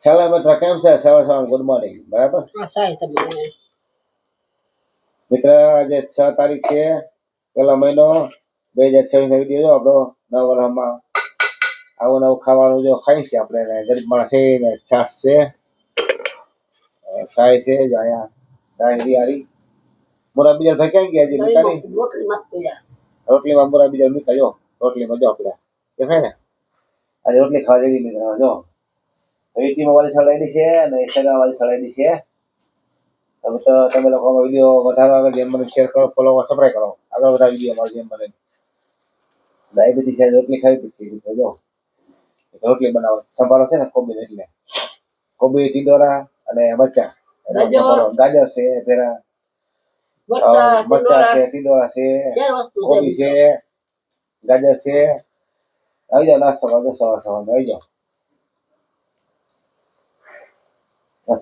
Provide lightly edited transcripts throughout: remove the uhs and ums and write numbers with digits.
ચાલો મિત્ર કેમ છે? સવાર સવાર ગુડ મોર્નિંગ. બરાબર મિત્ર, આજે 6 તારીખ છે, પહેલો મહિનો 2026 વિડીયો આપણો નવા વર્ષમાં આવું નવું ખાવાનું જો ખાઈ છે આપણે ગરીબ માણસ છે ને છાશ છે, સાય છે જો અહીંયા સાય રિયારી મોરા બીજા ભાઈ ક્યાં ગયા? હજી નીકળી રોટલીમાં મોરા બીજા નીકળ્યો રોટલીમાં જો આપણે દેખાય ને આજે રોટલી ખાવા જેવી મિત્ર જો વીટીમાં વાળી સળાઈની છે અને સગા વાળી સળાઈની છે. તમે લોકો વિડીયો વધારો આગળ જેમ મને શેર કરો, ફોલો, સબસ્ક્રાઈબ કરો, આગળ બધા વિડીયો મારો જેમ મને ડાયાબિટીસ છે રોટલી ખાવી પડશે જો રોટલી બનાવો સંભારો છે ને કોબી એટલે કોબી ટીંડોરા અને મરચા ગાજર છે પેલા મરચા છે ટીંડોરા છે કોબી છે ગાજર છે. આવી જાઓ નાસ્તો કરજો સવાર સવાર આવી જાઓ.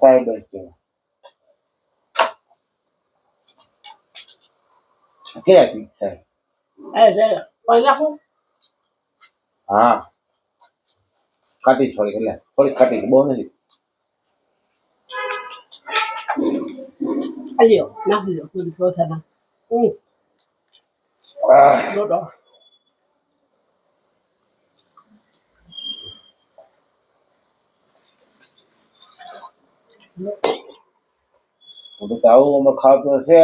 સાહેબ છે ક્યાં હતી સાહેબ? હા ખાટી થોડી એટલે થોડીક ખાટી બહુ નથી. આવું અમે ખાવા પીવા છે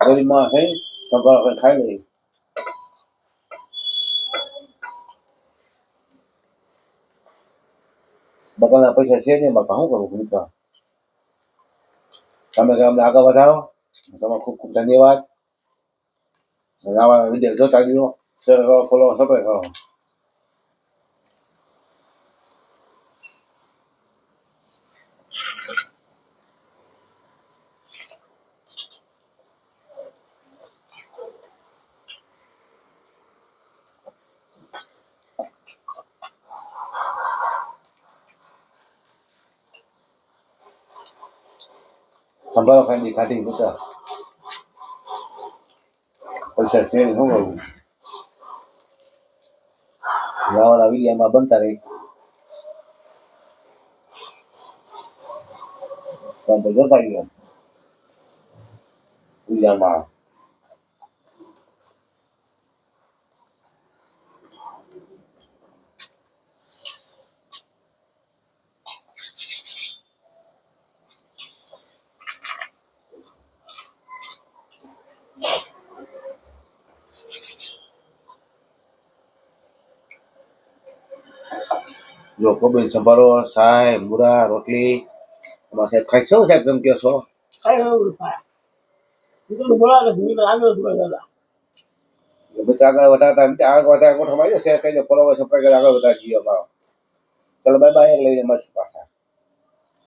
ગરીબમાં છે સંભાળ ખાઈ લઈએ. બકાના પૈસા છે નહીં બાપા, શું કરું મિત્ર? તમે અમને આગળ વધારો, તમારો ખૂબ ખૂબ ધન્યવાદ. આવા વિડીયો જોતા રહ્યો, શેર કરો, ફોલો, સબસ્ક્રાઈબ કરો. સંભાળો ખાઈ ખાધી મિત્ર પૈસા છે શું કરવું? નવાના વિડીયોમાં બનતા રહી તો જોતા ગયો વિડીયોમાં. જો કોબી સંભારો સાય મુરા રોટલી એમાં સાહેબ ખાઈ શું સાહેબ તમે કહો છો? આગળ વધારતા આગળ વધારે ગોઠવમાં શેર કરજો, ફોલો, સબસ્ક્રાઈબ આગળ વધારી અમારો. ચલો બાય બાય, લઈને મળશે પાછા.